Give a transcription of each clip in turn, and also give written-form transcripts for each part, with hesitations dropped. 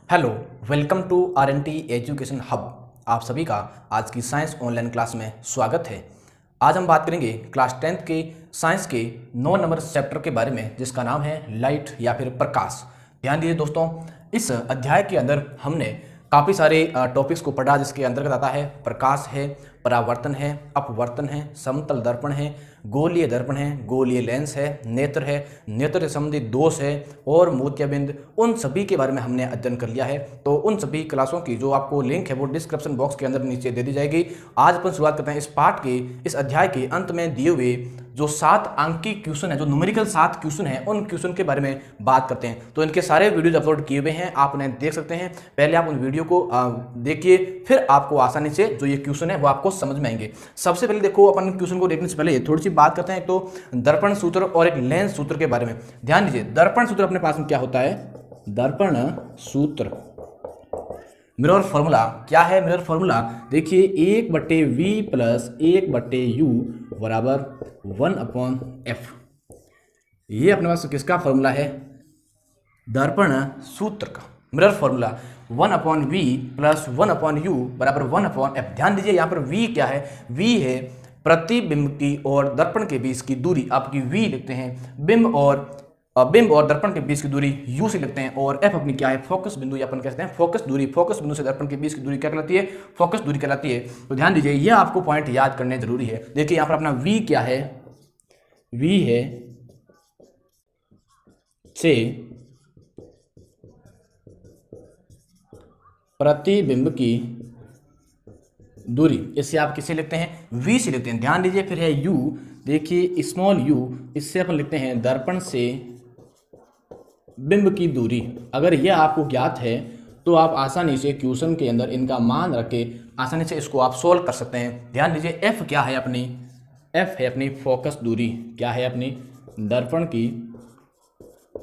Hello, welcome to R N T education hub. आप सभी का आज की साइंस ऑनलाइन क्लास में स्वागत है। आज हम बात करेंगे क्लास 10th के साइंस के 9 नंबर चैप्टर के बारे में, जिसका नाम है लाइट या फिर प्रकाश। ध्यान दीजिए दोस्तों, इस अध्याय के अंदर हमने काफ़ी सारे टॉपिक्स को पढ़ा, जिसके अंतर्गत आता है प्रकाश है, परावर्तन है, अपवर्तन है, समतल दर्पण है, गोलीय दर्पण है, गोलीय लेंस है, नेत्र से संबंधित दोष है और मोतियाबिंद। उन सभी के बारे में हमने अध्ययन कर लिया है। तो उन सभी क्लासों की जो आपको लिंक है वो डिस्क्रिप्शन बॉक्स के अंदर नीचे दे दी जाएगी। आज अपन शुरुआत करते हैं इस पाठ के, इस अध्याय के अंत में दिए हुए जो 7 अंकी क्वेश्चन है, जो न्यूमेरिकल 7 क्वेश्चन है, उन क्वेश्चन के बारे में बात करते हैं। तो इनके सारे वीडियोज अपलोड किए हुए हैं, आप उन्हें देख सकते हैं। पहले आप उन वीडियो को देखिए, फिर आपको आसानी से जो ये क्वेश्चन है वो आपको समझ में आएंगे। सबसे पहले देखो, अपन क्वेश्चन को देखने से पहले थोड़ी सी बात करते हैं। तो दर्पण सूत्र और एक लेंस सूत्र के बारे में ध्यान दीजिए। दर्पण सूत्र अपने पास में क्या होता है? दर्पण सूत्र, मिरर फॉर्मूला क्या है? मिरर फॉर्मूला देखिए, 1/v प्लस 1/u बराबर 1/f। ये अपने पास किसका फॉर्मूला है? दर्पण सूत्र का mirror formula 1/v plus 1/u बराबर 1/f। ध्यान दीजिए, यहाँ पर v क्या है? v है प्रतिबिंब की और दर्पण के बीच की दूरी, आपकी v लिखते हैं। बिंब और दर्पण के बीच की दूरी u से लिखते हैं, और f अपनी क्या है? फोकस बिंदु, या अपन कहते हैं फोकस दूरी। फोकस बिंदु से दर्पण के बीच की दूरी क्या कहलाती है? फोकस दूरी कहलाती है। तो ध्यान दीजिए, ये आपको पॉइंट याद करने जरूरी है। देखिए यहाँ पर अपना v क्या है? v है से प्रतिबिंब की दूरी, इससे आप किसे लिखते हैं? v से लिखते हैं। ध्यान दीजिए, फिर है u, देखिए स्मॉल u, इससे अपन लिखते हैं दर्पण से बिंब की दूरी। अगर यह आपको ज्ञात है तो आप आसानी से क्वेश्चन के अंदर इनका मान रख के आसानी से इसको आप सोल्व कर सकते हैं। ध्यान दीजिए, f क्या है अपनी? f है अपनी फोकस दूरी। क्या है अपनी? दर्पण की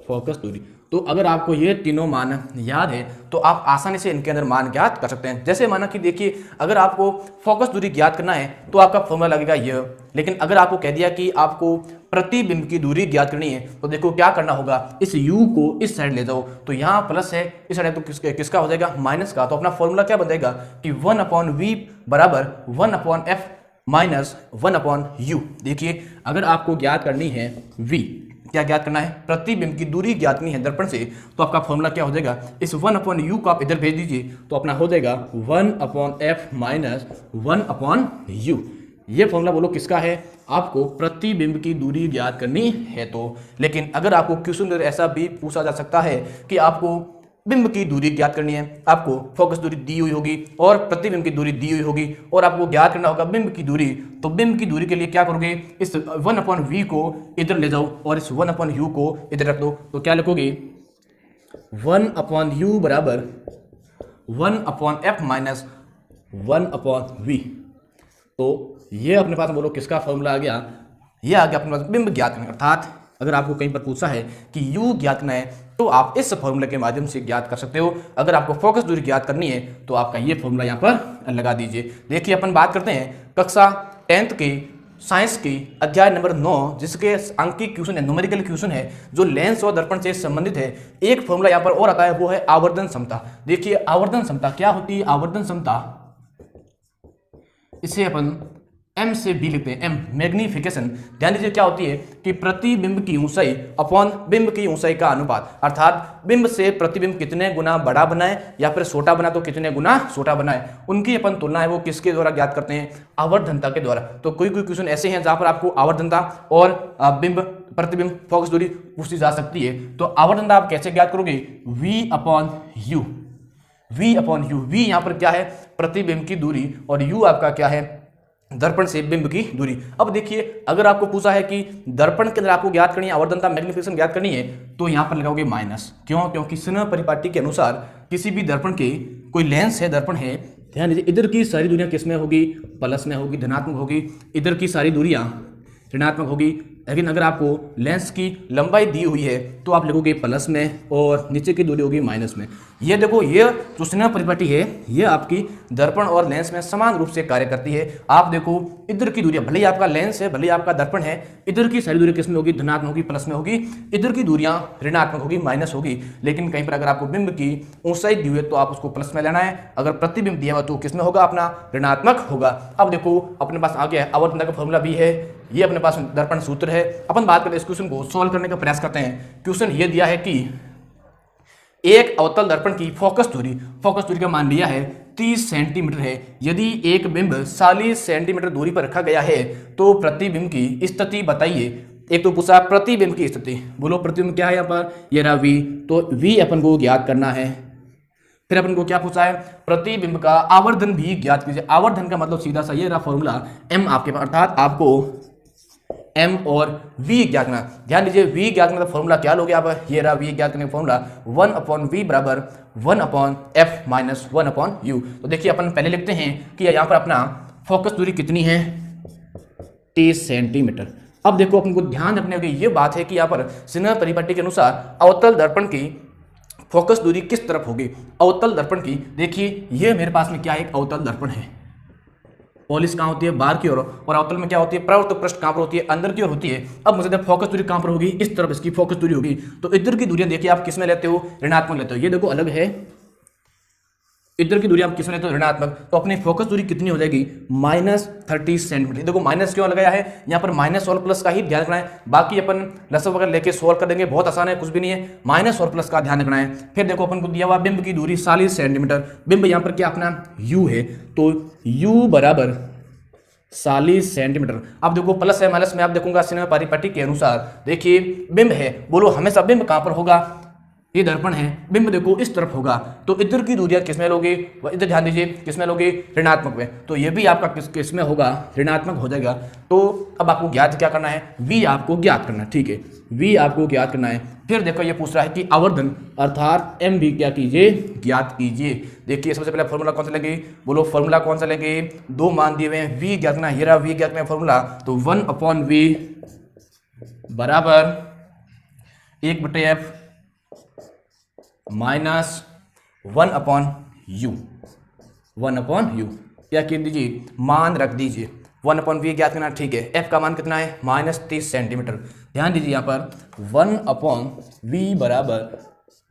फोकस दूरी। तो अगर आपको ये तीनों मान याद है तो आप आसानी से इनके अंदर मान ज्ञात कर सकते हैं। जैसे माना कि देखिए, अगर आपको फोकस दूरी ज्ञात करना है तो आपका फॉर्मूला लगेगा यह, लेकिन अगर आपको कह दिया कि आपको प्रतिबिंब की दूरी ज्ञात करनी है तो देखो क्या करना होगा, इस u को इस साइड ले जाओ। तो यहाँ प्लस है, इस साइड तो किसका हो जाएगा? माइनस का। तो अपना फॉर्मूला क्या बन जाएगा कि 1/v बराबर 1/f माइनस 1/u। देखिए, अगर आपको ज्ञात करनी है v, क्या ज्ञात करना है? प्रतिबिंब की दूरी ज्ञात करनी है दर्पण से, तो आपका फॉर्मूला क्या हो जाएगा? इस 1/u को आप इधर भेज दीजिए तो अपना हो जाएगा 1/f माइनस 1/u। ये फॉर्मूला बोलो किसका है? आपको प्रतिबिंब की दूरी ज्ञात करनी है तो। लेकिन अगर आपको क्वेश्चन ऐसा भी पूछा जा सकता है कि आपको बिंब की दूरी ज्ञात करनी है, आपको फोकस दूरी दी हुई होगी और प्रतिबिंब की दूरी दी हुई होगी, और आपको ज्ञात करना होगा बिंब की दूरी। तो बिंब की दूरी के लिए क्या करोगे? इस 1/v को इधर ले जाओ और इस 1/u को इधर रख दो। तो क्या लिखोगे? 1/u बराबर 1/f माइनस 1/v। तो ये अपने पास बोलो किसका फॉर्मूला आ गया? ये आ गया अपने पास बिंब ज्ञात करना। अर्थात अगर आपको कहीं पर पूछा है कि u ज्ञात करना है तो आप इस फॉर्मूले के माध्यम से ज्ञात कर सकते हो। अगर आपको फोकस दूरी ज्ञात करनी है तो आपका ये फॉर्मूला यहाँ पर लगा दीजिए। देखिए, अपन बात करते हैं कक्षा 10th के साइंस की अध्याय नंबर 9, जिसके अंकी क्वेश्चन है, न्यूमेरिकल क्वेश्चन है, जो लेंस और दर्पण से संबंधित है। एक फॉर्मूला यहाँ पर और आता है, वो है आवर्धन क्षमता। देखिए, आवर्धन क्षमता क्या होती है? आवर्धन क्षमता, इसे अपन m से b लिखते हैं, m मैग्निफिकेशन। ध्यान दीजिए, क्या होती है कि प्रतिबिंब की ऊंचाई अपॉन बिंब की ऊंचाई का अनुपात, अर्थात बिंब से प्रतिबिंब कितने गुना बड़ा बना है या फिर छोटा बना तो कितने गुना छोटा बना है, उनकी अपन तुलना है वो किसके द्वारा ज्ञात करते हैं? आवर्धनता के द्वारा। तो कोई क्वेश्चन ऐसे हैं जहां पर आपको आवर्धनता और बिंब, प्रतिबिंब, फोकस दूरी पूछी जा सकती है। तो आवर्धनता आप कैसे ज्ञात करोगे? v/u। v यहाँ पर क्या है? प्रतिबिंब की दूरी, और u आपका क्या है? दर्पण से बिंब की दूरी। अब देखिए, अगर आपको पूछा है कि दर्पण के अंदर आपको ज्ञात करनी है, आवर्धनता मैग्निफिकेशन ज्ञात करनी है, तो यहां पर लगाओगे माइनस। क्यों? क्योंकि स्नेह परिपाटी के अनुसार किसी भी दर्पण के, कोई लेंस है, दर्पण है, ध्यान दीजिए, इधर की सारी दूरियां किस में होगी? प्लस में होगी, धनात्मक होगी। इधर की सारी दूरियां ऋणात्मक होगी, लेकिन अगर आपको लेंस की लंबाई दी हुई है तो आप लिखोगे प्लस में और नीचे की दूरी होगी माइनस में। ये देखो, ये जो सिनेमा परिपाटी है ये आपकी दर्पण और लेंस में समान रूप से कार्य करती है। आप देखो इधर की दूरी, भले ही आपका लेंस है, भले ही आपका दर्पण है, इधर की सारी दूरी किस में होगी, धनात्मक होगी, प्लस में होगी। इधर की दूरियां ऋणात्मक होगी, माइनस होगी। लेकिन कहीं पर अगर आपको बिंब की ऊंचाई दी हुई है तो आप उसको प्लस में लेना है, अगर प्रतिबिंब दिया हुआ तो किस में होगा, अपना ऋणात्मक होगा। अब देखो अपने पास आ गया आवर्तन का फॉर्मूला भी है, ये अपने पास दर्पण सूत्र है। अपन बात करते हैं इस क्वेश्चन को सॉल्व करने का प्रयास करते हैं। क्वेश्चन ये दिया है कि एक अवतल दर्पण की फोकस दूरी का मान लिया है 30 सेंटीमीटर है। यदि एक बिंब 40 सेंटीमीटर दूरी पर रखा गया है तो प्रतिबिंब की स्थिति बताइए। एक तो पूछा प्रतिबिंब की स्थिति, बोलो प्रतिबिंब क्या है यहाँ पर, ये रहा V, तो V अपन को ज्ञात करना है। फिर अपन को क्या पूछा है, प्रतिबिंब का आवर्धन भी ज्ञात कीजिए। आवर्धन का मतलब सीधा सा ये रहा फॉर्मूला M आपके पास, अर्थात आपको M और V ज्ञात करना। ध्यान दीजिए V ज्ञात करने का फॉर्मूला क्या लोगे आप, ये रहा V ज्ञात करने का फॉर्मूला 1/V बराबर 1/F माइनस 1/U। तो देखिए अपन पहले लिखते हैं कि यहाँ पर अपना फोकस दूरी कितनी है, 30 सेंटीमीटर। अब देखो अपन को ध्यान रखने की ये बात है कि यहाँ पर सिनेमा परिपाटी के अनुसार अवतल दर्पण की फोकस दूरी किस तरफ होगी। अवतल दर्पण की देखिए, ये मेरे पास में क्या है, एक अवतल दर्पण है। पॉलिश कहाँ होती है, बाहर की ओर, और अवतल में क्या होती है, प्रवृत्त पृष्ठ कहाँ पर होती है, अंदर की ओर होती है। अब मुझे फोकस दूरी कहाँ पर होगी, इस तरफ इसकी फोकस दूरी होगी। तो इधर की दूरियां देखिए आप किस में लेते हो, ऋणात्मक लेते हो। ये देखो अलग है, इधर की दूरी आप किस में लेते हो, ऋणात्मक। तो अपनी फोकस दूरी कितनी हो जाएगी, -30 सेंटीमीटर। देखो माइनस क्यों लगाया है, यहाँ पर माइनस और प्लस का ही ध्यान रखना है। बाकी अपन लसब वगैरह लेके सोल्व कर देंगे, बहुत आसान है, कुछ भी नहीं है, माइनस और प्लस का ध्यान रखना है। फिर देखो अपन को दिया हुआ बिंब की दूरी 40 सेंटीमीटर, बिंब यहाँ पर क्या अपना U है, तो U बराबर 40 सेंटीमीटर। अब देखो प्लस है माइनस में आप देखूंगा सिनेमा परिपाटी के अनुसार। देखिए बिंब है, बोलो हमेशा बिंब कहां पर होगा, ये दर्पण है, बिंब देखो इस तरफ होगा। तो इधर की दूरियां किसमें लोगे, इधर ध्यान दीजिए किसमें लोगे, ऋणात्मक में। तो ये भी आपका किसमें होगा, ऋणात्मक हो जाएगा। तो अब आपको ज्ञात क्या करना है, V आपको ज्ञात करना है, ठीक है, V आपको ज्ञात करना है। फिर देखो ये पूछ रहा है कि आवर्धन अर्थात M भी क्या कीजिए, ज्ञात कीजिए। देखिए सबसे पहले फॉर्मूला कौन सा लेंगे, बोलो फॉर्मूला कौन सा लेंगे, दो मान दिए हुए हैं, V ज्ञात करना, ये रहा V ज्ञात करना फॉर्मूला। तो 1/V बराबर 1/F माइनस 1/U, 1/U क्या कह दीजिए, मान रख दीजिए। 1/V ज्ञात करना, ठीक है। F का मान कितना है, -30 सेंटीमीटर। ध्यान दीजिए यहाँ पर 1/V बराबर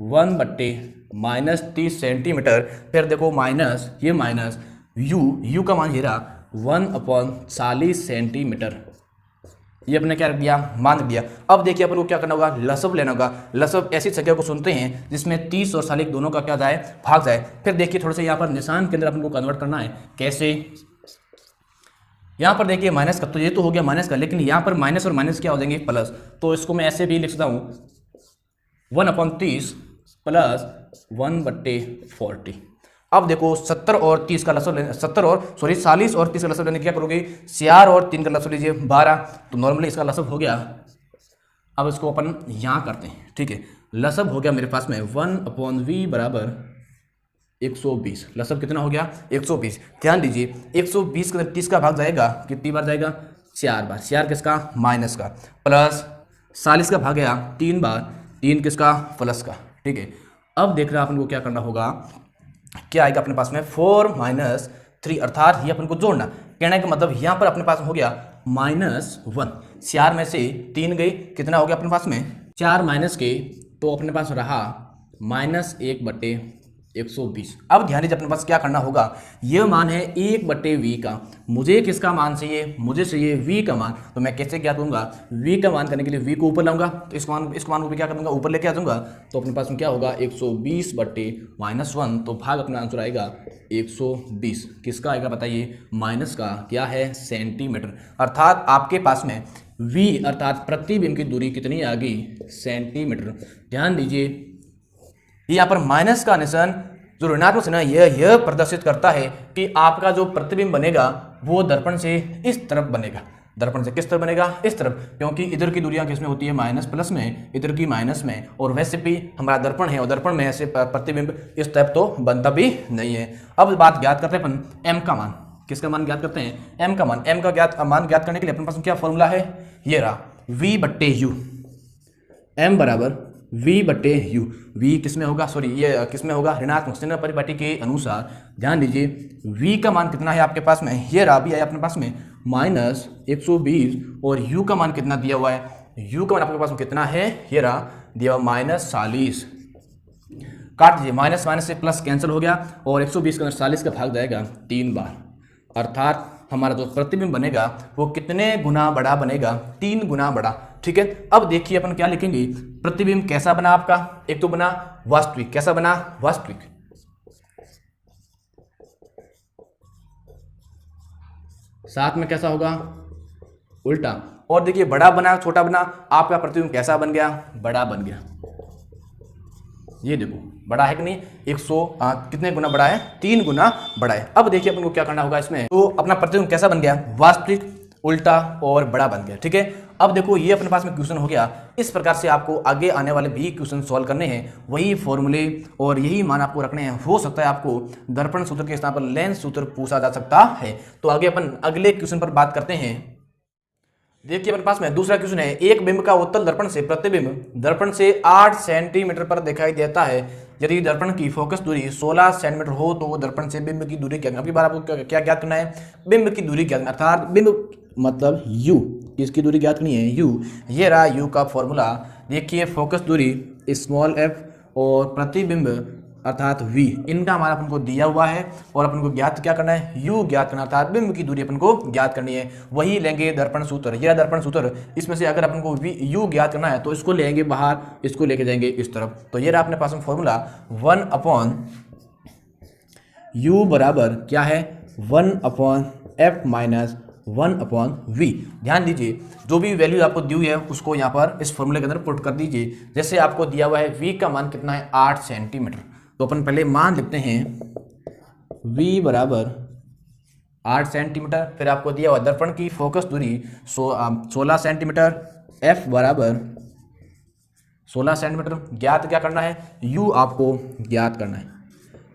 1/-30 सेंटीमीटर। फिर देखो माइनस, ये माइनस U का मान ये रहा 1/40 सेंटीमीटर। ये अपने क्या रख दिया, मान रख दिया। अब देखिए अपन को क्या करना होगा, लसब लेना होगा। लसब ऐसी संख्या को सुनते हैं जिसमें 30 और 40 दोनों का क्या जाए, भाग जाए। फिर देखिए थोड़ा सा यहाँ पर निशान के अंदर अपन को कन्वर्ट करना है। कैसे, यहाँ पर देखिए माइनस का, तो ये तो हो गया माइनस का, लेकिन यहाँ पर माइनस और माइनस क्या हो जाएंगे, प्लस। तो इसको मैं ऐसे भी लिख सकता हूँ 1/30 प्लस 1/40। अब देखो 70 और 30 का लसब लेना, 40 और 30 का लसब लेने क्या करोगे, 4 और 3 का लसब लीजिए 12। तो नॉर्मली इसका लसब हो गया। अब इसको अपन यहाँ करते हैं, ठीक है। लसब हो गया मेरे पास में 1/V बराबर 120। लसब कितना हो गया, 120। ध्यान दीजिए 120 के अंदर 30 का भाग जाएगा, कितनी बार जाएगा, 4 बार। 4 किसका, माइनस का, प्लस 40 का भाग गया 3 बार, 3 किसका, प्लस का, ठीक है। अब देख रहे हैं अपन को क्या करना होगा, क्या आएगा अपने पास में 4 - 3, अर्थात ये अपन को जोड़ना। कहने का मतलब यहाँ पर अपने पास हो गया -1। 4 में से 3 गई, कितना हो गया अपने पास में, 4 माइनस के, तो अपने पास रहा -1/120। अब ध्यान दीजिए अपने पास क्या करना होगा, ये मान है 1/V का, मुझे किसका मान चाहिए, मुझे चाहिए V का मान। तो मैं कैसे क्या करूँगा, V का मान करने के लिए V को ऊपर लाऊंगा, तो इस मान को भी क्या करूँगा, ऊपर लेके आ जाऊँगा। तो अपने पास में क्या होगा, 120/-1, तो भाग अपना आंसर आएगा 120। किसका आएगा बताइए, माइनस का, क्या है, सेंटीमीटर। अर्थात आपके पास में V अर्थात प्रतिबिंब की दूरी कितनी आ गई, सेंटीमीटर। ध्यान दीजिए यहाँ पर माइनस का निशान जो ऋणात्मक चिन्ह यह प्रदर्शित करता है कि आपका जो प्रतिबिंब बनेगा वो दर्पण से इस तरफ बनेगा। दर्पण से किस तरफ बनेगा, इस तरफ, क्योंकि इधर की दूरियां किसमें होती है, माइनस प्लस में, इधर की माइनस में। और वैसे भी हमारा दर्पण है और दर्पण में ऐसे प्रतिबिंब इस तरफ तो बनता भी नहीं है। अब बात ज्ञात करते हैं अपन M का मान। किसका मान ज्ञात करते हैं, M का मान। M का मान ज्ञात करने के लिए अपने पास क्या फॉर्मूला है, ये रहा v बट्टे यू, m बराबर v बट्टे यू। v किस में होगा, सॉरी ये किस में होगा, ऋणात्मक चिन्ह परिपाटी के अनुसार। ध्यान दीजिए v का मान कितना है आपके पास में, ये रहा भी है अपने पास में -120 और u का मान कितना दिया हुआ है, u का मान आपके पास में कितना है, ये रहा दिया हुआ -40। काट दीजिए, माइनस माइनस से प्लस कैंसिल हो गया और 120 के अंदर 40 का भाग जाएगा 3 बार, अर्थात हमारा जो प्रतिबिंब बनेगा वो कितने गुना बड़ा बनेगा, 3 गुना बड़ा। ठीक है, अब देखिए अपन क्या लिखेंगे, प्रतिबिंब कैसा बना आपका, एक तो बना वास्तविक, कैसा बना वास्तविक, साथ में कैसा होगा उल्टा, और देखिए बड़ा बना छोटा बना, आपका प्रतिबिंब कैसा बन गया, बड़ा बन गया। ये देखो बड़ा है कि नहीं, 100 कितने गुना बड़ा है, 3 गुना बड़ा है। अब देखिए अपन को क्या करना होगा इसमें, तो अपना प्रतिबिंब कैसा बन गया, वास्तविक, उल्टा और बड़ा बन गया। ठीक है, अब देखो ये अपने पास में क्वेश्चन हो गया। इस प्रकार से आपको आगे आने वाले भी क्वेश्चन सॉल्व करने हैं, वही फॉर्मूले और यही मान आपको रखने हैं। हो सकता है आपको दर्पण सूत्र के स्थान पर लेंस सूत्र पूछा जा सकता है। तो आगे अपन अगले क्वेश्चन पर बात करते हैं। देखिए अपने पास में दूसरा क्वेश्चन है, एक बिंब का उत्तल दर्पण से प्रतिबिंब दर्पण से 8 सेंटीमीटर पर दिखाई देता है। यदि दर्पण की फोकस दूरी 16 सेंटीमीटर हो तो दर्पण से बिंब की दूरी क्या, अगली बार आपको क्या ज्ञात करना है, बिंब की दूरी ज्ञात करना, अर्थात बिंब मतलब u, इसकी दूरी ज्ञात करनी है u। ये रहा u का फॉर्मूला। देखिए फोकस दूरी स्मॉल f और प्रतिबिंब अर्थात v, इनका हमारा अपन को दिया हुआ है और अपन को ज्ञात क्या करना है, u ज्ञात करना, अर्थात बिंब की दूरी अपन को ज्ञात करनी है। वही लेंगे दर्पण सूत्र, यह दर्पण सूत्र, इसमें से अगर अपन को u ज्ञात करना है तो इसको लेंगे बाहर, इसको लेके जाएंगे इस तरफ। तो ये रहा अपने पास में फॉर्मूला 1/u बराबर क्या है, 1/f माइनस 1/v। ध्यान दीजिए जो भी वैल्यू आपको दी हुई है उसको यहाँ पर इस फॉर्मूले के अंदर पुट कर दीजिए। जैसे आपको दिया हुआ है v का मान कितना है, 8 सेंटीमीटर, तो अपन पहले मान लिखते हैं v बराबर 8 सेंटीमीटर। फिर आपको दिया हुआ दर्पण की फोकस दूरी 16 सेंटीमीटर, f बराबर 16 सेंटीमीटर। ज्ञात क्या करना है, u आपको ज्ञात करना है।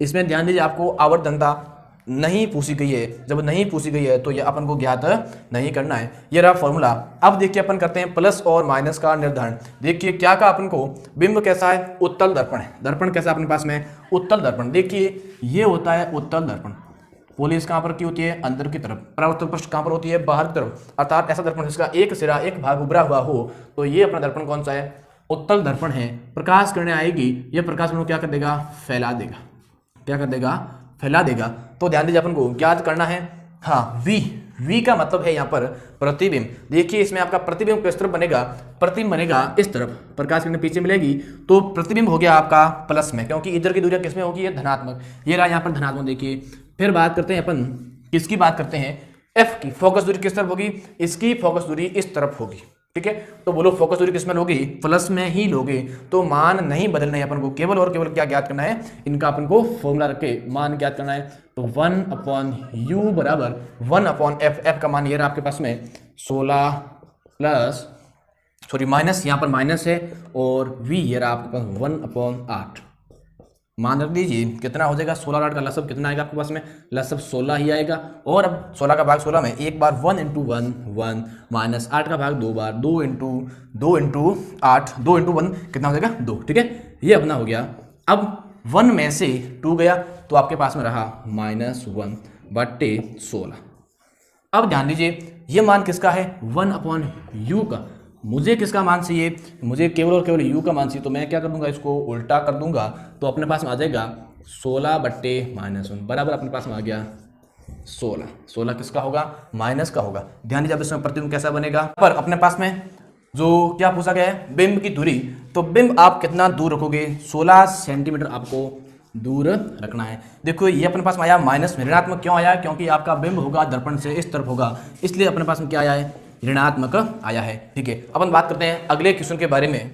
इसमें ध्यान दीजिए आपको आवर्तनता नहीं पूछी गई है, जब नहीं पूछी गई है तो ये अपन को ज्ञात नहीं करना है। ये रहा फॉर्मूला। अब देखिए अपन करते हैं प्लस और माइनस का निर्धारण। देखिए क्या का अपन को, बिंब कैसा है, उत्तल दर्पण है, दर्पण कैसा अपने पास में, उत्तल दर्पण। देखिए ये होता है उत्तल दर्पण, पोलिस कहाँ पर की होती है, अंदर की तरफ, परावर्तन पृष्ठ कहाँ पर होती है, बाहर की तरफ, अर्थात ऐसा दर्पण जिसका एक सिरा एक भाग उभरा हुआ हो, तो ये अपना दर्पण कौन सा है, उत्तल दर्पण है। प्रकाश किरणें आएगी, ये प्रकाश किरणों क्या कर देगा, फैला देगा, क्या कर देगा, फैला देगा। तो ध्यान दीजिए अपन को ज्ञात करना है, हाँ v का मतलब है यहाँ पर प्रतिबिंब। देखिए इसमें आपका प्रतिबिंब किस तरफ बनेगा, प्रतिबिंब बनेगा इस तरफ, प्रकाश किरण पीछे मिलेगी तो प्रतिबिंब हो गया आपका प्लस में, क्योंकि इधर की दूरी किसमें होगी, ये धनात्मक, ये रहा यहाँ पर धनात्मक। देखिए फिर बात करते हैं अपन किसकी बात करते हैं, f की फोकस दूरी किस तरफ होगी, इसकी फोकस दूरी इस तरफ होगी। ठीक है, तो बोलो फोकस दूरी किसमें लोगे, प्लस में ही लोगे, तो मान नहीं बदलना है अपन को, केवल और केवल क्या ज्ञात करना है, इनका अपन को फॉर्मूला रख के मान ज्ञात करना है। तो 1/u बराबर 1/f, f का मान ये रहा आपके पास में 16 प्लस माइनस, यहाँ पर माइनस है, और v ये रहा आपके पास 1/8। मान रख दीजिए कितना हो जाएगा, 16 और 8 का लसब कितना आएगा आपके पास में, लसब 16 ही आएगा। और अब 16 का भाग 16 में एक बार 1 × 1 1 माइनस 8 का भाग 2 बार 2 × 8 2 × 1 कितना हो जाएगा, 2। ठीक है, ये अपना हो गया। अब 1 में से 2 गया तो आपके पास में रहा -1/16। अब ध्यान दीजिए ये मान किसका है, 1/u का। मुझे किसका मान चाहिए, मुझे केवल और केवल u का मान चाहिए, तो मैं क्या कर दूंगा, इसको उल्टा कर दूंगा, तो अपने पास में आ जाएगा 16/-1 बराबर अपने पास में आ गया 16। 16 किसका होगा, माइनस का होगा। ध्यान दीजिए अब इसमें प्रतिबिंब कैसा बनेगा, पर अपने पास में जो क्या पूछा गया है, बिंब की दूरी, तो बिंब आप कितना दूर रखोगे, 16 सेंटीमीटर आपको दूर रखना है। देखो ये अपने पास में आया माइनस में, ऋणात्मक क्यों आया, क्योंकि आपका बिंब होगा दर्पण से इस तरफ होगा, इसलिए अपने पास में क्या आया है, ऋणात्मक आया है। ठीक है, अपन बात करते हैं अगले क्वेश्चन के बारे में।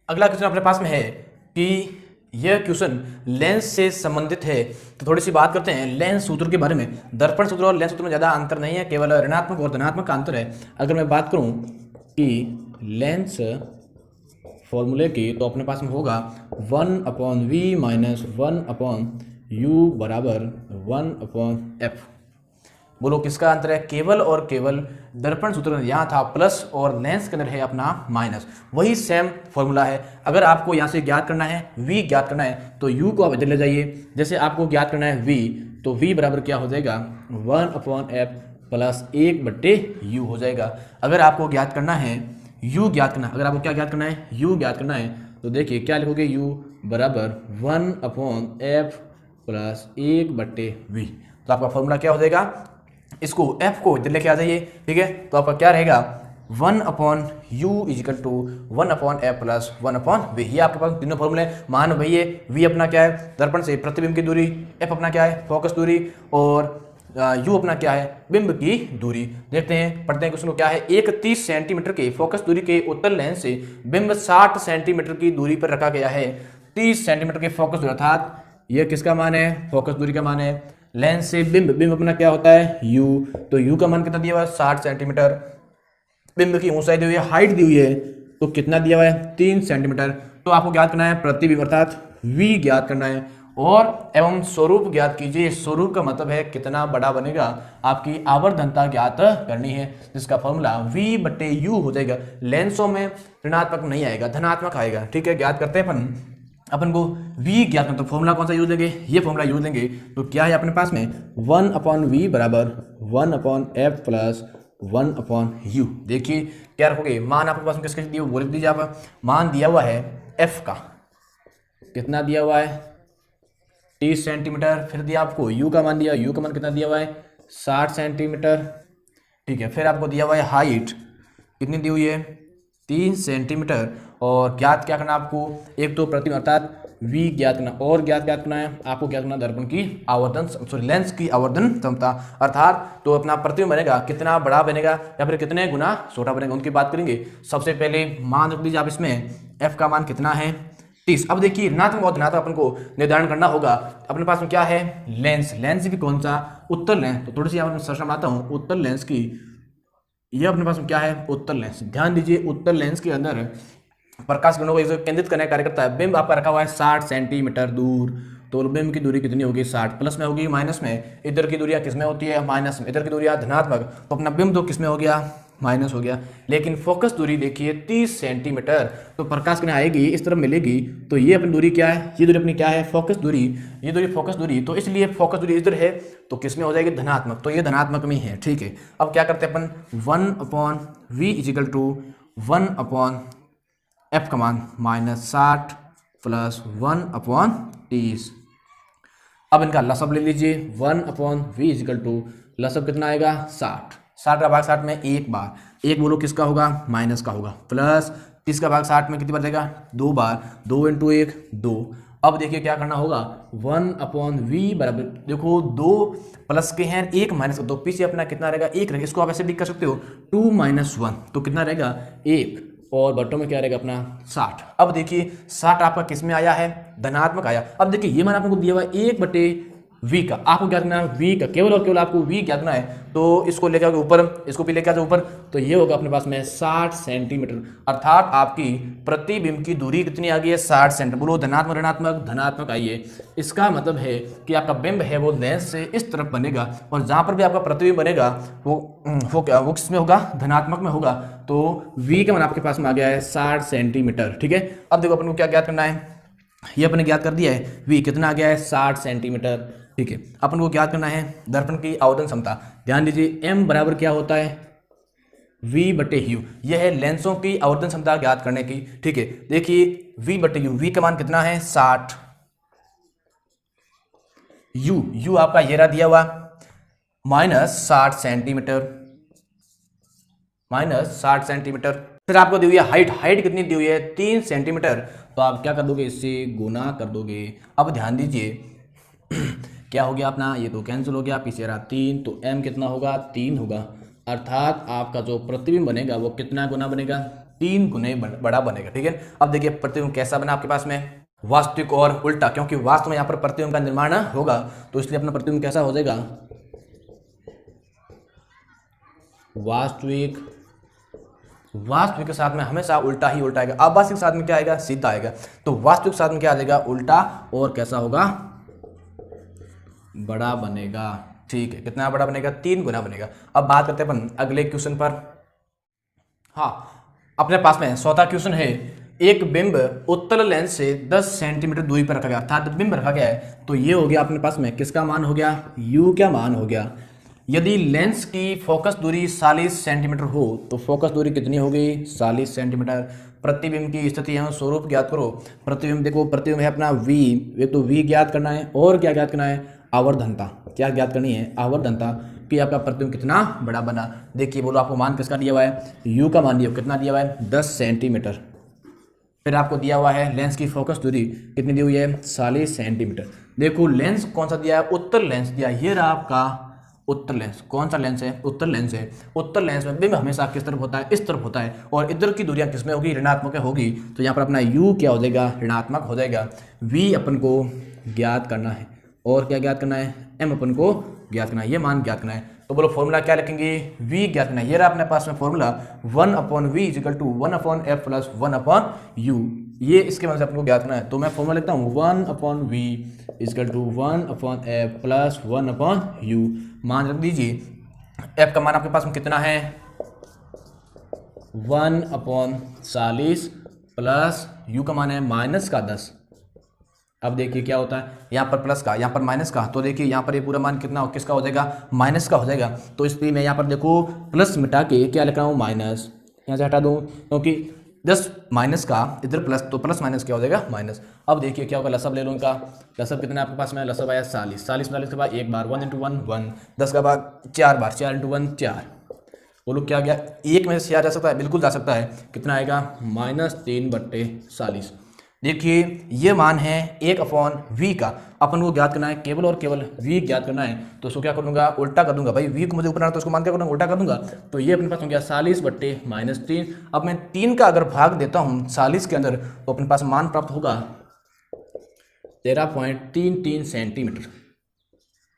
अगला क्वेश्चन अपने पास में है कि यह क्वेश्चन लेंस से संबंधित है, तो थोड़ी सी बात करते हैं लेंस सूत्र के बारे में। दर्पण सूत्र और लेंस सूत्र में ज़्यादा अंतर नहीं है, केवल ऋणात्मक और धनात्मक का अंतर है। अगर मैं बात करूं कि लेंस फॉर्मूले की, तो अपने पास में होगा 1/v माइनस 1/u बराबर 1/f। बोलो किसका अंतर है, केवल और केवल दर्पण सूत्र यहाँ था प्लस और लेंस के अंदर है अपना माइनस। वही सेम फॉर्मूला है। अगर आपको यहाँ से ज्ञात करना है v ज्ञात करना है तो u को आप इधर ले जाइए। जैसे आपको ज्ञात करना है v, तो v बराबर क्या हो जाएगा 1/f प्लस 1/u हो जाएगा। अगर आपको ज्ञात करना है u ज्ञात करना, अगर आपको क्या ज्ञात करना है u ज्ञात करना है तो देखिए क्या लिखोगे, u बराबर 1/f प्लस 1/v। तो आपका फॉर्मूला क्या हो जाएगा, इसको f को इधर लेके आ जाइए, ठीक है। तो आपका क्या रहेगा 1/u = 1/f प्लस 1/v। ये आपके पास तीनों फॉर्मूले। मान भैया v अपना क्या है, दर्पण से प्रतिबिंब की दूरी, f अपना क्या है, फोकस दूरी, और u अपना क्या है, बिंब की दूरी। देखते हैं, पढ़ते हैं क्वेश्चन को। क्या है, एक 30 सेंटीमीटर के फोकस दूरी के उत्तल लेंस से बिंब 60 सेंटीमीटर की दूरी पर रखा गया है। 30 सेंटीमीटर के फोकस दूरी, अर्थात ये किसका मान है, फोकस दूरी का मान है। लेंस से बिंब, बिंब अपना क्या होता है u, तो u का मान कितना दिया हुआ है 60 सेंटीमीटर। बिंब की ऊंचाई दी हुई है, हाइट दी हुई है, तो कितना दिया हुआ है 3 सेंटीमीटर। तो आपको ज्ञात करना है प्रतिबिंब अर्थात v ज्ञात करना है, और एवं स्वरूप ज्ञात कीजिए। स्वरूप का मतलब है कितना बड़ा बनेगा, आपकी आवर्धनता ज्ञात करनी है, जिसका फॉर्मूला v/u हो जाएगा। लेंसों में ऋणात्मक नहीं आएगा, धनात्मक आएगा, ठीक है। ज्ञात करते हैं अपन को v ज्ञात करना, तो फॉर्मूला कौन सा यूज लेंगे, ये फॉर्मूला यूज लेंगे। तो क्या है अपने पास में 1/v बराबर 1/f प्लस 1/u। देखिए क्या रखोगे, मान आपके पास में किसके दिया, वो लिख दीजिए आप। मान दिया हुआ है f का, कितना दिया हुआ है 30 सेंटीमीटर। फिर दिया आपको u का मान दिया, u का मान कितना दिया हुआ है 60 सेंटीमीटर, ठीक है। फिर आपको दिया हुआ है हाइट, कितनी दी हुई है 3 सेंटीमीटर। और ज्ञात क्या करना आपको, एक तो प्रतिबिंब अर्थात v ज्ञात करना, और ज्ञात करना है आपको, क्या करना दर्पण की आवर्धन, सॉरी लेंस की आवर्धन क्षमता, अर्थात तो अपना प्रतिबिंब बनेगा कितना बड़ा बनेगा या फिर कितने गुना छोटा बनेगा, उनकी बात करेंगे। सबसे पहले मान रख लीजिए आप, इसमें f का मान कितना है 30। अब देखिए ऋणात्मक और धनात्मक अपन को निर्धारण करना होगा। अपने पास में क्या है लेंस, लेंस भी कौन सा, उत्तल लेंस। तो थोड़ी सी यहाँ पर सर्च बनाता हूँ उत्तल लेंस की, ये अपने पास में क्या है उत्तल लेंस। ध्यान दीजिए उत्तल लेंस के अंदर प्रकाश किरणों को केंद्रित करने का कार्य करता है। बिंब आपका रखा हुआ है 60 सेंटीमीटर दूर, तो बिंब की दूरी कितनी होगी 60, प्लस में होगी माइनस में, इधर की दूरियां किस में होती है माइनस में, इधर की दूरियां धनात्मक, तो अपना बिंब तो किस में हो गया माइनस हो गया। लेकिन फोकस दूरी देखिए 30 सेंटीमीटर, तो प्रकाश किरण आएगी इस तरफ मिलेगी, तो ये अपनी दूरी क्या है, ये दूरी अपनी क्या है फोकस दूरी, ये दूरी फोकस दूरी, तो इसलिए फोकस दूरी इधर है तो किस में हो जाएगी धनात्मक, तो ये धनात्मक में है, ठीक है। अब क्या करते हैं अपन 1/v = 1/f का मान -60 प्लस 1/30। अब इनका लसब ले लीजिए, 1/v = लसब कितना आएगा 60, 60 का भाग 60 में एक बार, एक बोलो किसका होगा माइनस का होगा, प्लस 30 का भाग 60 में कितनी बार जाएगा 2 बार, 2 × 1 2। अब देखिए क्या करना होगा 1/v बराबर, देखो 2 प्लस के हैं, 1 माइनस, तो पीछे अपना कितना रहेगा 1 रहेगा। इसको आप ऐसे भी कर सकते हो 2 - 1, तो कितना रहेगा 1, और बटों में क्या रहेगा अपना 60। अब देखिए 60 आपका किस में आया है धनात्मक आया। अब देखिए ये मान आपको दिया हुआ 1/v का, आपको क्या करना है v का, केवल और केवल आपको v क्या करना है, तो इसको लेकर ऊपर, इसको भी लेकर ऊपर, तो ये होगा अपने पास में 60 सेंटीमीटर, अर्थात आपकी प्रतिबिंब की दूरी कितनी आ गई है 60 सेंटीमीटर। बोलो धनात्मक ऋणात्मक, धनात्मक आइए। इसका मतलब है कि आपका बिंब है वो लेंस से इस तरफ बनेगा, और जहां पर भी आपका प्रतिबिंब बनेगा वो क्या, वो किसमें होगा धनात्मक में होगा। तो v का मान आपके पास में आ गया है 60 सेंटीमीटर, ठीक है। अब देखो अपन को क्या ज्ञात करना है, ये अपने ज्ञात कर दिया है v कितना आ गया है 60 सेंटीमीटर, ठीक है। अपन को ज्ञात करना है दर्पण की आवर्धन क्षमता। ध्यान दीजिए m बराबर क्या होता है v/u, यह है लेंसों की आवर्धन क्षमता ज्ञात करने की, ठीक है। देखिए v/u, v का मान कितना है 60, u आपका ये रहा दिया हुआ -60 सेंटीमीटर, -60 सेंटीमीटर। फिर आपको दी हुई है हाइट, हाइट कितनी दी हुई है 3 सेंटीमीटर, तो आप क्या कर दोगे इससे गुना कर दोगे। अब ध्यान दीजिए क्या हो गया अपना, ये तो कैंसिल हो गया, पीछे रहा 3, तो m कितना होगा 3 होगा, अर्थात आपका जो प्रतिबिंब बनेगा वो कितना गुना बनेगा 3 गुने बड़ा बनेगा, ठीक है। अब देखिए प्रतिबिंब कैसा बना आपके पास में, वास्तविक और उल्टा, क्योंकि वास्तव में यहाँ पर प्रतिबिंब का निर्माण होगा, तो इसलिए अपना प्रतिबिंब कैसा हो जाएगा वास्तविक, वास्तविक के साथ में हमेशा उल्टा ही उल्टा आएगा, आभासी के साथ में क्या आएगा सीधा आएगा, तो वास्तविक के साथ में क्या आ जाएगा उल्टा, और कैसा होगा बड़ा बनेगा, ठीक है, कितना बड़ा बनेगा, 3 गुना बनेगा। अब बात करते हैं अपन अगले क्वेश्चन पर। हाँ, अपने पास में 14वां क्वेश्चन है, एक बिंब उत्तल लेंस से 10 सेंटीमीटर दूरी पर रखा गया, अर्थात बिंब रखा गया है। तो ये हो गया अपने पास में किसका मान हो गया, u का मान हो गया। यदि लेंस की फोकस दूरी 40 सेंटीमीटर हो तो फोकस दूरी कितनी होगी, 40 सेंटीमीटर। प्रतिबिंब की स्थिति है, स्वरूप ज्ञात करो। प्रतिबिंब देखो, प्रतिबिंब है अपना v, एक तो v ज्ञात करना है और क्या ज्ञात करना है, आवर्धनता। क्या ज्ञात करनी है, आवर्धनता कि आपका प्रतिबिंब कितना बड़ा बना। देखिए बोलो आपको मान किसका दिया हुआ है, u का मान दिया, कितना दिया हुआ है, 10 सेंटीमीटर। फिर आपको दिया हुआ है लेंस की फोकस दूरी कितनी दी हुई है, 40 सेंटीमीटर। देखो लेंस कौन सा दिया है, उत्तल लेंस दिया है। ये रहा आपका उत्तर लेंस। कौन सा लेंस है, उत्तर लेंस है। उत्तर लेंस में बिंब हमेशा किस तरफ होता है, इस तरफ होता है, और इधर की दूरियां किसमें होगी, ऋणात्मक होगी। तो यहाँ पर अपना u क्या हो जाएगा, ऋणात्मक हो जाएगा। v अपन को ज्ञात करना है और क्या ज्ञात करना है, m अपन को ज्ञात करना है, ये मान ज्ञात करना है। तो बोलो फॉर्मूला क्या लिखेंगे, v ज्ञात करना है। ये रहा अपने पास में फॉर्मूला 1/v = 1/f + 1/u। ये इसके मतलब से अपन को ज्ञात करना है। तो मैं फॉर्मूला लिखता हूँ 1/v = 1/f + 1/u। मान रख दीजिए f का मान आपके पास में कितना है, 1/40 प्लस u का मान है -10। अब देखिए क्या होता है, यहाँ पर प्लस का, यहाँ पर माइनस का। तो देखिए यहाँ पर ये पूरा मान कितना किसका हो जाएगा, माइनस का हो जाएगा। तो इसलिए मैं यहाँ पर देखो प्लस मिटा के क्या लिख रहा हूँ, माइनस। यहाँ से हटा दूँ क्योंकि 10 माइनस का इधर प्लस, तो प्लस माइनस क्या हो जाएगा, माइनस। अब देखिए क्या होगा, लसब ले लो इनका। लसब कितना आपके पास में, लसब आया 40। 40 के बाद एक बार 1 × 1 1, 10 का बाद 4 बार, 4 × 1 4। बोलो क्या गया, एक में से जा सकता है, बिल्कुल जा सकता है। कितना आएगा, -3/40। देखिए ये मान है 1/v का, अपन को ज्ञात करना है, केवल और केवल v ज्ञात करना है। तो उसको क्या करूँगा, उल्टा कर दूंगा। भाई v को मुझे ऊपर आना तो उसको मान क्या करूँगा, उल्टा कर दूंगा। तो ये अपने पास हो गया 40/-3। अब मैं 3 का अगर भाग देता हूँ 40 के अंदर तो अपने पास मान प्राप्त होगा 13.33 सेंटीमीटर।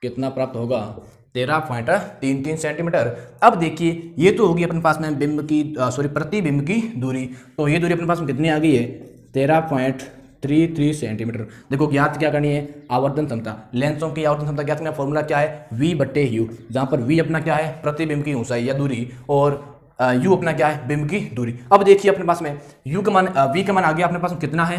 कितना प्राप्त होगा, 13.33 सेंटीमीटर। अब देखिए ये तो होगी अपने पास में बिंब की प्रतिबिंब की दूरी। तो ये दूरी अपने पास में कितनी आ गई है, 13.33 सेंटीमीटर। देखो ज्ञात क्या करनी है, आवर्धन क्षमता। लेंसों की आवर्धन क्षमता ज्ञात करना, फॉर्मूला क्या है, v/u, जहाँ पर v अपना क्या है, प्रतिबिंब की ऊंचाई या दूरी, और u अपना क्या है, बिंब की दूरी। अब देखिए अपने पास में u का मान, v का मान आ गया अपने पास में कितना है,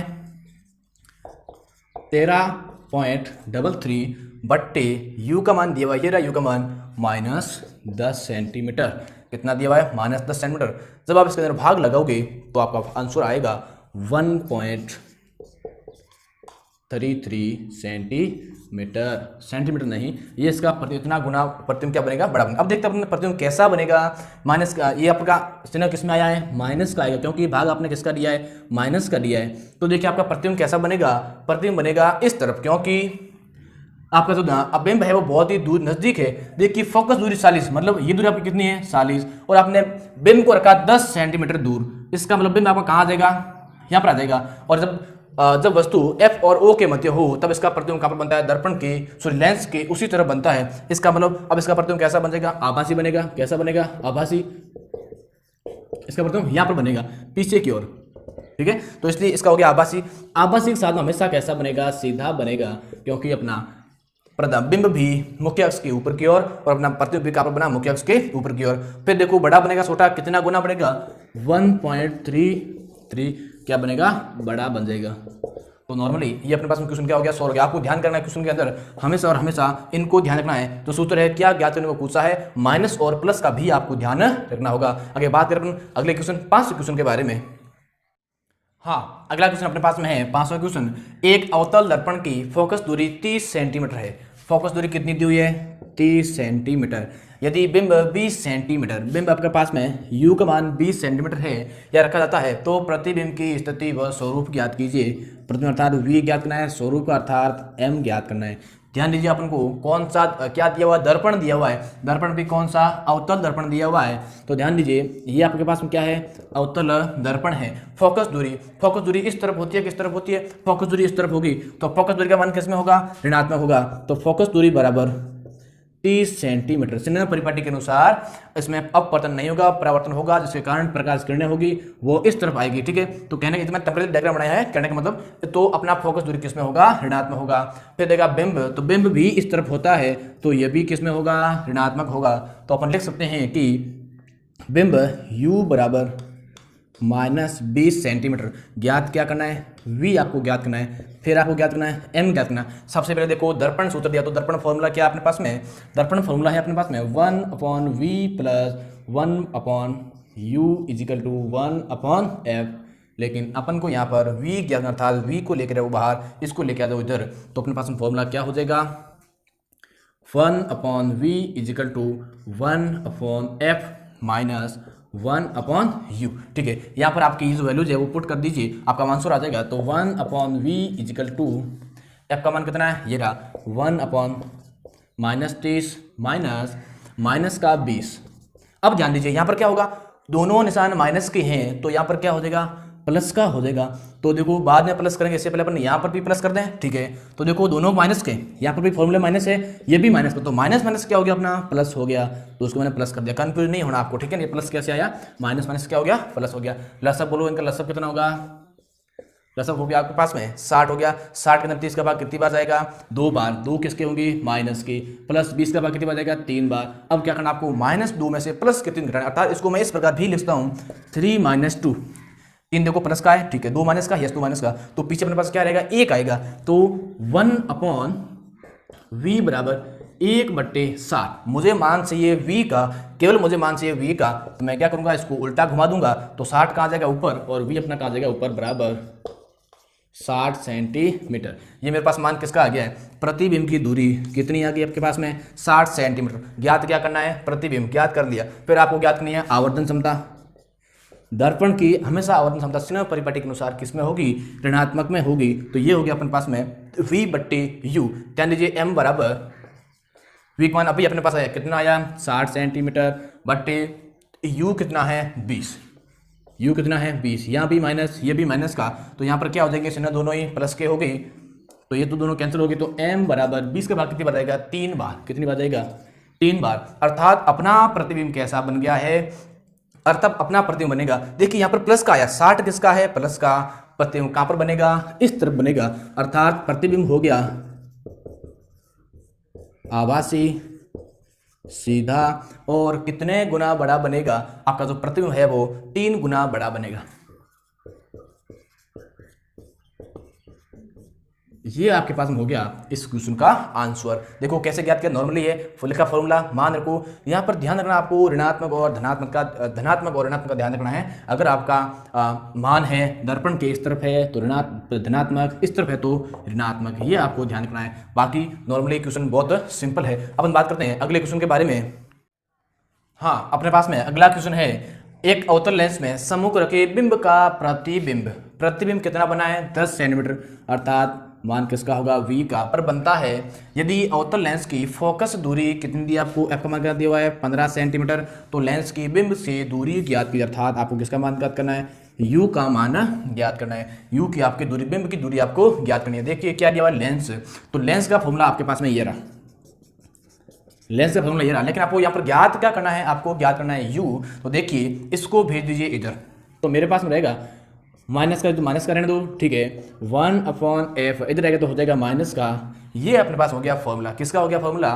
13.33 u का मान दिया हुआ, ये रहा u का मान -10 सेंटीमीटर। कितना दिया हुआ है, -10 सेंटीमीटर। जब आप इसके अंदर भाग लगाओगे तो आपका आंसर आएगा 1.33 सेंटीमीटर। सेंटीमीटर नहीं, ये इसका इतना गुना प्रतिबिंब क्या बनेगा, बड़ा बनेगा। अब देखते हैं प्रतिबिंब कैसा बनेगा, माइनस का। ये आपका चिन्ह किस में आया है, माइनस का आएगा, क्योंकि भाग आपने किसका दिया है, माइनस का दिया है। तो देखिए आपका प्रतिबिंब कैसा बनेगा, प्रतिबिंब बनेगा इस तरफ, क्योंकि आपका जो बिंब है वो बहुत ही दूर नजदीक है। देखिए फोकस दूरी 40, मतलब ये दूरी आपकी कितनी है, 40, और आपने बिंब को रखा 10 सेंटीमीटर दूर। इसका मतलब बिंब आपका कहाँ आ जाएगा, यहाँ पर आ जाएगा। और जब वस्तु F और O के मध्य हो तब इसका प्रतिबिंब कहाँ पर बनता है, दर्पण के, सॉरी लेंस के उसी तरफ बनता है। इसका मतलब अब इसका प्रतिबिंब कैसा बनेगा, आभासी बनेगा। कैसा बनेगा, आभासी। इसका प्रतिबिंब यहाँ पर बनेगा पीछे की ओर, ठीक है। तो इसलिए इसका हो गया आभासी। आभासी के साथ हमेशा कैसा बनेगा, सीधा बनेगा, क्योंकि अपना बिंब भी मुख्य अक्ष के ऊपर की ओर और अपना प्रतिबिंब भी कहाँ पर बना, मुख्य अक्ष के ऊपर की ओर। फिर देखो बड़ा बनेगा छोटा, कितना गुना बढ़ेगा, 1.33 क्या बनेगा, बड़ा बन जाएगा। तो नॉर्मली ये अपने पास में क्वेश्चन क्या हो गया, सॉल्व हो गया। आपको ध्यान करना है क्वेश्चन के अंदर हमेशा और हमेशा इनको ध्यान रखना है। तो सूत्र है क्या ज्ञात करने को पूछा है, माइनस और प्लस का भी आपको ध्यान रखना होगा। आगे बात करें अगले क्वेश्चन 5 क्वेश्चन के बारे में। हाँ, अगला क्वेश्चन अपने पास में है 5वां क्वेश्चन। एक अवतल दर्पण की फोकस दूरी 30 सेंटीमीटर है। फोकस दूरी कितनी दी हुई है, 30 सेंटीमीटर। यदि बिंब 20 सेंटीमीटर, बिंब आपके पास में u का मान 20 सेंटीमीटर है या रखा जाता है, तो प्रतिबिंब की स्थिति व स्वरूप ज्ञात कीजिए। प्रतिबिंब अर्थात v ज्ञात करना है, स्वरूप का अर्थात m ज्ञात करना है। ध्यान दीजिए अपन को कौन सा क्या दिया हुआ है, दर्पण दिया हुआ है। दर्पण भी कौन सा, अवतल दर्पण दिया हुआ है। तो ध्यान दीजिए ये आपके पास में क्या है, अवतल दर्पण है। फोकस दूरी इस तरफ होती है, किस तरफ होती है, फोकस दूरी इस तरफ होगी। तो फोकस दूरी का मान किस में होगा, ऋणात्मक होगा। तो फोकस दूरी बराबर 30 सेंटीमीटर। सिग्नल परिपाटी के अनुसार इसमें अपवर्तन नहीं होगा, परावर्तन होगा, जिसके कारण प्रकाश किरणें होगी वो इस तरफ आएगी। ठीक है, तो कहने का इतना टेम्परेचर डायग्राम बनाया है, कहने का मतलब तो अपना फोकस दूरी किस में होगा, ऋणात्मक होगा। फिर देगा बिंब, तो बिंब भी इस तरफ होता है तो ये भी किस में होगा, ऋणात्मक होगा। तो अपन लिख सकते हैं कि बिंब u बराबर -20 सेंटीमीटर। ज्ञात क्या करना है, v आपको ज्ञात करना है, फिर आपको ज्ञात करना है m ज्ञात करना है। सबसे पहले देखो दर्पण सूत्र दिया, तो दर्पण फॉर्मूला क्या अपने पास में, दर्पण फॉर्मूला है अपने पास में 1/v plus 1/u is equal to 1/f। लेकिन अपन को यहाँ पर v ज्ञात, अर्थात v को लेकर आओ बाहर, इसको लेकर आ जाओ इधर, तो अपने पास में फॉर्मूला क्या हो जाएगा, 1/v is equal to 1/f minus 1/u। ठीक है, यहाँ पर आपकी जो वैल्यूज है वो पुट कर दीजिए, आपका आंसर आ जाएगा। तो 1/v इजिकल टू f का मान कितना है, ये रहा 1/-30 माइनस का 20। अब ध्यान दीजिए यहाँ पर क्या होगा, दोनों निशान माइनस के हैं तो यहाँ पर क्या हो जाएगा, प्लस का हो जाएगा। तो देखो बाद में प्लस करेंगे, इससे पहले अपन यहाँ पर भी प्लस कर दें। ठीक है, तो देखो दोनों माइनस के, यहाँ पर भी फॉर्मूला माइनस है, ये भी माइनस का, तो माइनस माइनस क्या हो गया अपना, प्लस हो गया, तो उसको मैंने प्लस कर दिया। कंफ्यूज नहीं होना आपको, ठीक है। ये प्लस कैसे आया, माइनस माइनस क्या हो गया, प्लस हो गया। लसअप बोलो, इनका लसअप कितना होगा, लसअप हो गया आपके पास में 60 हो गया। 60 के अंदर 30 का भाग कितनी बार जाएगा, 2 बार। 2 किसके होंगी, माइनस की, प्लस 20 का भाग कितनी बार जाएगा, 3 बार। अब क्या करना आपको, -2 में से प्लस के 3 घटाना, अर्थात इसको मैं इस प्रकार भी लिखता हूँ 3 - 2। 3 देखो प्लस का है, ठीक है, 2 माइनस का, यस 2 माइनस का, तो पीछे अपने पास क्या रहेगा, 1 आएगा। तो 1/v बराबर 1/60। मुझे मान चाहिए v का, केवल मुझे मान चाहिए v का, तो मैं क्या करूंगा, इसको उल्टा घुमा दूंगा, तो 60 कहाँ जाएगा ऊपर और v अपना कहाँ जाएगा ऊपर, बराबर 60 सेंटीमीटर। ये मेरे पास मान किसका आ गया है, प्रतिबिंब की दूरी कितनी आ गई आपके पास में, 60 सेंटीमीटर। ज्ञात क्या करना है, प्रतिबिंब ज्ञात कर लिया। फिर आपको ज्ञात करनी है आवर्तन क्षमता। दर्पण की हमेशा आवर्तन क्षमता सिग्नल परिपाटी के अनुसार किसमें होगी, ऋणात्मक में होगी। तो ये हो गया अपने पास में v/u। ध्यान दीजिए m बराबर v का मान अभी अपने पास आया, कितना आया, 60 सेंटीमीटर, बट्टे u कितना है, 20। u कितना है, 20। यहाँ भी माइनस, ये भी माइनस का, तो यहाँ पर क्या हो जाएंगे, सिग्नल दोनों ही प्लस के हो गई, तो ये तो दोनों कैंसिल हो गए। तो m बराबर 20 का भाग कितनी बार जाएगा, 3 बार। कितनी बार जाएगा, 3 बार। अर्थात अपना प्रतिबिंब कैसा बन गया है, अर्थात अपना प्रतिबिंब बनेगा। देखिए यहाँ पर प्लस का आया, 60 किसका है, प्लस का। प्रतिबिंब कहाँ पर बनेगा, इस तरफ बनेगा, अर्थात प्रतिबिंब हो गया आभासी, सीधा, और कितने गुना बड़ा बनेगा, आपका जो प्रतिबिंब है वो 3 गुना बड़ा बनेगा। ये आपके पास में हो गया इस क्वेश्चन का आंसर। देखो कैसे ज्ञात किया, नॉर्मली है, फुल का फॉर्मूला मान रखो। यहाँ पर ध्यान रखना आपको, ऋणात्मक और धनात्मक और ऋणात्मक का ध्यान रखना है। अगर आपका मान है दर्पण के इस तरफ है तो धनात्मक, इस तरफ है तो ऋणात्मक, ये आपको ध्यान रखना है। बाकी नॉर्मली क्वेश्चन बहुत सिंपल है। अब हम बात करते हैं अगले क्वेश्चन के बारे में। हाँ, अपने पास में अगला क्वेश्चन है, एक अवतल लेंस में सम्मुख रखे बिंब का प्रतिबिंब कितना बना है, 10 सेंटीमीटर, अर्थात मान किसका होगा, v का। पर बनता है यदि अवतल लेंस की फोकस दूरी कितनी दी आपको, f का मान क्या दिया हुआ है, 15 सेंटीमीटर, तो लेंस की बिंब से दूरी ज्ञात की, अर्थात आपको किसका मान ज्ञात करना है, u का मान ज्ञात करना है। u की आपकी दूरी, बिंब की दूरी आपको ज्ञात करनी है। देखिए क्या दिया हुआ है, लेंस, तो लेंस का फॉर्मूला आपके पास में ये रहा, लेंस का फॉर्मूला ये रहा, लेकिन आपको यहाँ पर ज्ञात क्या करना है, आपको ज्ञात करना है u। तो देखिए इसको भेज दीजिए इधर, तो मेरे पास में रहेगा माइनस का, तो माइनस का रहने दो, ठीक है, 1/f, इधर रहेगा तो हो जाएगा माइनस का। ये अपने पास हो गया फॉर्मूला, किसका हो गया फॉर्मूला,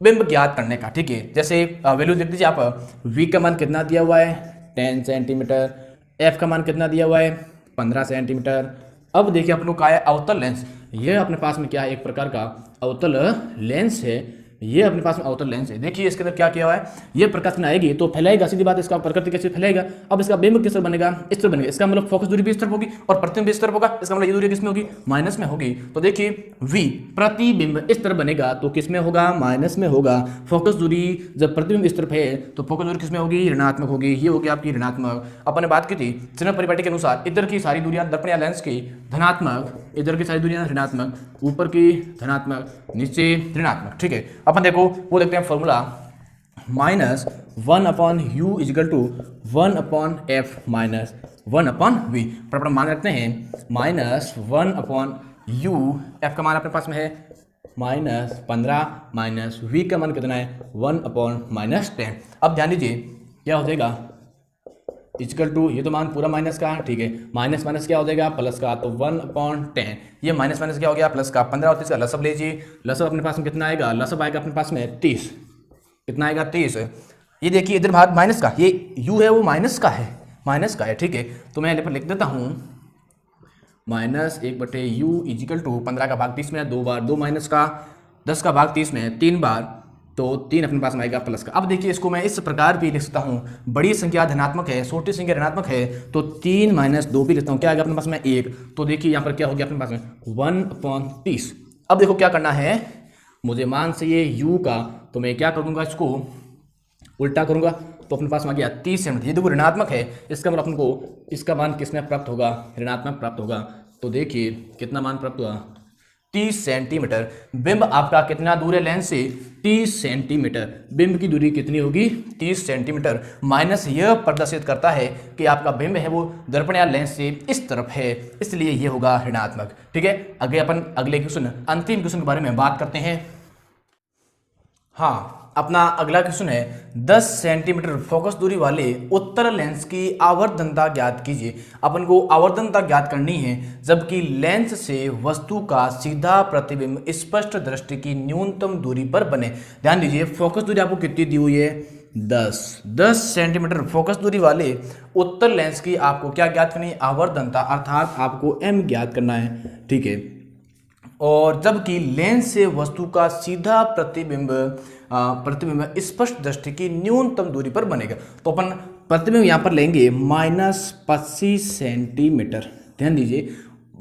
बिंब ज्ञात करने का। ठीक है, जैसे वैल्यू देख दीजिए आप, v का मान कितना दिया हुआ है, 10 सेंटीमीटर, f का मान कितना दिया हुआ है, 15 सेंटीमीटर। अब देखिए अपन को क्या है, अवतल लेंस, ये अपने पास में क्या है, एक प्रकार का अवतल लेंस है, ये अपने पास में अवतल लेंस है। देखिए इसके अंदर क्या किया हुआ है, ये प्रकाश किरण आएगी तो फैलाएगा, सीधी बात, इसका प्रकृति कैसे फैलाएगा। अब इसका बिंब किस तरफ बनेगा, इस तरफ बनेगा, इसका मतलब फोकस दूरी भी इस तरफ होगी और प्रतिबिंब भी इस तरफ होगा, इसका मतलब ये दूरी किस में होगी, माइनस में होगी। तो देखिए v प्रतिबिंब इस तरफ बनेगा तो किस में होगा, माइनस में होगा। फोकस दूरी जब प्रतिबिंब इस तरफ है तो फोकस दूरी किस में होगी, ऋणात्मक होगी, ये होगी आपकी ऋणात्मक। अपन ने बात की थी सिग्नल परिपाटी के अनुसार इधर की सारी दूरियां दर्पण या लेंस की धनात्मक, इधर की सारी दूरियां ऋणात्मक, ऊपर की धनात्मक, नीचे ऋणात्मक। ठीक है, अपन देखो वो देखते हैं formula, -1/u is equal to 1/f minus 1/v। पर अपन मान रखते हैं -1/u, f का मान अपने पास में है -15 माइनस v का मान कितना है 1/-10। अब ध्यान दीजिए क्या हो जाएगा इक्वल टू, ये तो मान पूरा माइनस का, ठीक है, माइनस माइनस क्या हो जाएगा प्लस का, तो 1/10, ये माइनस माइनस क्या हो गया प्लस का, 15 और 30 का लसअप लीजिए, लसअप अपने पास में कितना आएगा, लसअप आएगा अपने पास में 30, कितना आएगा 30। ये देखिए इधर भाग माइनस का, ये u है वो माइनस का है, ठीक है, तो मैं यहाँ पर लिख देता हूँ -1/u इजिकल टू 15 का भाग 30 में 2 बार, 2 माइनस का 10 का भाग 30 में 3 बार, तो 3 अपने पास में आएगा प्लस का। अब देखिए इसको मैं इस प्रकार भी लिख सकता हूँ, बड़ी संख्या धनात्मक है, छोटी संख्या ऋणात्मक है, तो 3 - 2 भी लिखता हूँ, क्या आएगा अपने पास में 1, तो देखिए यहाँ पर क्या हो गया अपने पास में 1/30। अब देखो क्या करना है, मुझे मान से ये u का, तो मैं क्या करूँगा इसको उल्टा करूँगा, तो अपने पास में आ गया 30 सेंटीमीटर। ये देखो ऋणात्मक है, इसका मतलब अपन को इसका मान किसमें प्राप्त होगा, ऋणात्मक प्राप्त होगा, तो देखिए कितना मान प्राप्त हुआ 30 सेंटीमीटर। बिंब आपका कितना दूर है लेंस से 30 सेंटीमीटर, बिंब की दूरी कितनी होगी 30 सेंटीमीटर। माइनस यह प्रदर्शित करता है कि आपका बिंब है वो दर्पण या लेंस से इस तरफ है, इसलिए ये होगा ऋणात्मक। ठीक है, आगे अपन अगले क्वेश्चन अंतिम क्वेश्चन के बारे में बात करते हैं। हाँ, अपना अगला क्वेश्चन है 10 सेंटीमीटर फोकस दूरी वाले उत्तल लेंस की आवर्धनता ज्ञात कीजिए। अपन को आवर्धनता ज्ञात करनी है जबकि लेंस से वस्तु का सीधा प्रतिबिंब स्पष्ट दृष्टि की न्यूनतम दूरी पर बने। ध्यान दीजिए फोकस दूरी आपको कितनी दी हुई है 10 सेंटीमीटर फोकस दूरी वाले उत्तल लेंस की आपको क्या ज्ञात करनी है आवर्धनता, अर्थात आपको m ज्ञात करना है। ठीक है, और जबकि लेंस से वस्तु का सीधा प्रतिबिंब स्पष्ट दृष्टि की न्यूनतम दूरी पर बनेगा, तो अपन प्रतिबिंब यहाँ पर लेंगे -25 सेंटीमीटर। ध्यान दीजिए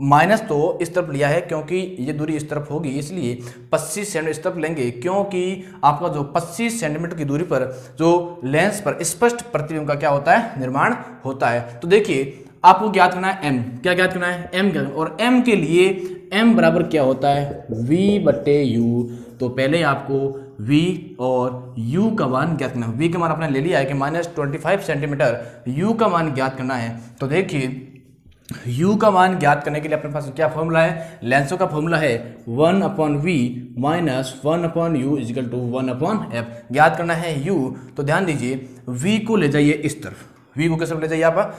माइनस तो इस तरफ लिया है क्योंकि ये दूरी इस तरफ होगी, इसलिए 25 सेंटीमीटर इस तरफ लेंगे, क्योंकि आपका जो 25 सेंटीमीटर की दूरी पर जो लेंस पर स्पष्ट प्रतिबिंब का क्या होता है निर्माण होता है। तो देखिए आपको ज्ञात करना है m, क्या ज्ञात करना है m, और m के लिए m बराबर क्या होता है v/u। तो पहले आपको v और u का मान ज्ञात करना है। v का मान आपने ले लिया है कि -25 सेंटीमीटर, u का मान ज्ञात करना है। तो देखिए u का मान ज्ञात करने के लिए अपने पास क्या फॉर्मूला है, लेंसों का फॉर्मूला है 1/v minus 1/u is equal to 1/f। ज्ञात करना है u, तो ध्यान दीजिए v को ले जाइए इस तरफ, v को किस तरफ ले जाइए आप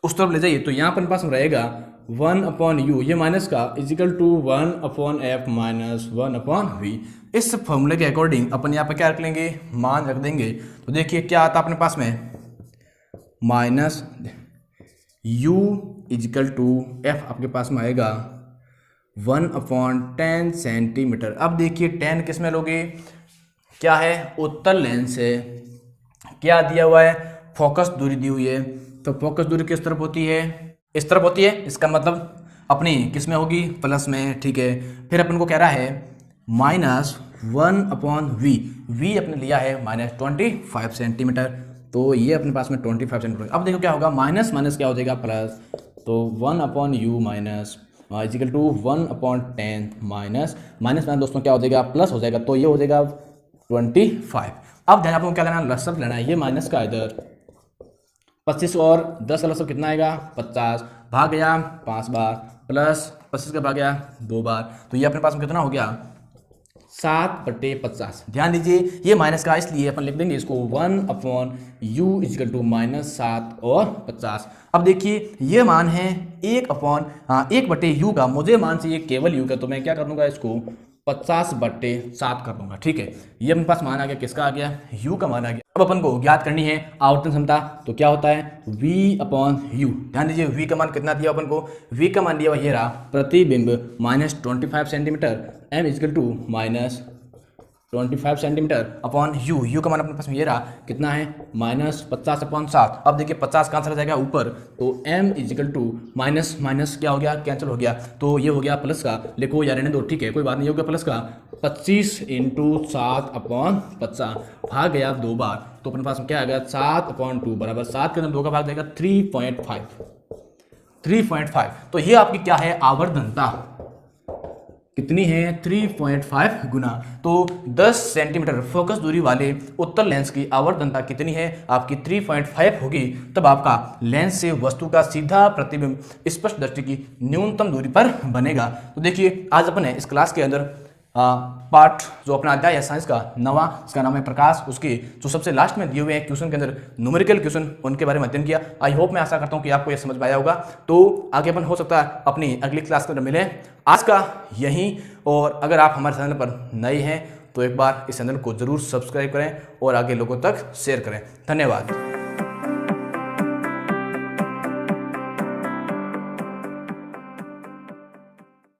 उस तरफ ले जाइए, तो यहाँ पर पास में रहेगा 1/u, ये माइनस का is equal to 1/f minus 1/v। इस फॉर्मूले के अकॉर्डिंग अपन यहाँ पर क्या रख लेंगे मान रख देंगे। तो देखिए क्या आता अपने पास में -u इजिकल टू f आपके पास में आएगा 1/10 सेंटीमीटर। अब देखिए 10 किस में लोगे, क्या है उत्तल लेंस है, क्या दिया हुआ है फोकस दूरी दी हुई है, तो फोकस दूरी किस तरफ होती है इस तरफ होती है, इसका मतलब अपनी किस में होगी प्लस में। ठीक है, फिर अपन को कह रहा है -1/v, v अपने लिया है -25 सेंटीमीटर, तो ये अपने पास में 25 सेंटीमीटर। अब देखो क्या होगा माइनस माइनस क्या हो जाएगा प्लस, तो 1/u minus equal to 1/10 minus minus दोस्तों क्या हो जाएगा प्लस हो जाएगा, तो ये हो जाएगा 25। अब ध्यान आपको क्या लेना लसअप लेना है, ये माइनस का इधर 25 और 10 का लसअप कितना आएगा 50, भाग गया 5 बार, प्लस 25 का भाग गया 2 बार, तो ये अपने पास में कितना हो गया 7/50। ध्यान दीजिए ये माइनस का, इसलिए अपन लिख देंगे इसको 1/u इजिकल टू -7 और 50। अब देखिए ये मान है 1/u का, मुझे मान चाहिए केवल u का, तो मैं क्या कर दूंगा इसको 50/7 कर दूंगा। ठीक है, ये अपने पास मान आ गया, किसका आ गया u का मान आ गया। अब अपन को ज्ञात करनी है आवर्तन क्षमता, तो क्या होता है v/u। ध्यान दीजिए v का मान कितना दिया अपन को, v का मान दिया हुआ ये रहा प्रतिबिंब -25 centimetre, m equal to -25 centimetre upon u का मान अपने पास में ये रहा कितना है -50/7। अब देखिए 50 कहाँ चला जाएगा ऊपर, तो m equal to minus minus क्या हो गया कैंसिल हो गया, तो ये हो गया प्लस का, लिखो या रहने दो ठीक है कोई बात नहीं, हो गया प्लस का 25 × 7/50 भाग गया 2 बार, तो अपने पास में क्या आ गया 7/2 बराबर 7 के अंदर 2 का भाग देगा 3.5। तो ये आपकी क्या है आवर्धनता कितनी है 3.5 गुना। तो 10 सेंटीमीटर फोकस दूरी वाले उत्तल लेंस की आवर्धनता कितनी है आपकी 3.5 होगी, तब आपका लेंस से वस्तु का सीधा प्रतिबिंब स्पष्ट दृष्टि की न्यूनतम दूरी पर बनेगा। तो देखिए आज अपन ने इस क्लास के अंदर पार्ट जो अपना अध्याय है साइंस का 9वां, इसका नाम है प्रकाश, उसके जो सबसे लास्ट में दिए हुए हैं क्वेश्चन के अंदर न्यूमेरिकल क्वेश्चन, उनके बारे में अध्ययन किया। आई होप, मैं आशा करता हूं कि आपको यह समझ में आया होगा। तो आगे अपन हो सकता है अपनी अगली क्लास के अंदर मिलें। आज का यहीं, और अगर आप हमारे चैनल पर नए हैं तो एक बार इस चैनल को जरूर सब्सक्राइब करें और आगे लोगों तक शेयर करें। धन्यवाद।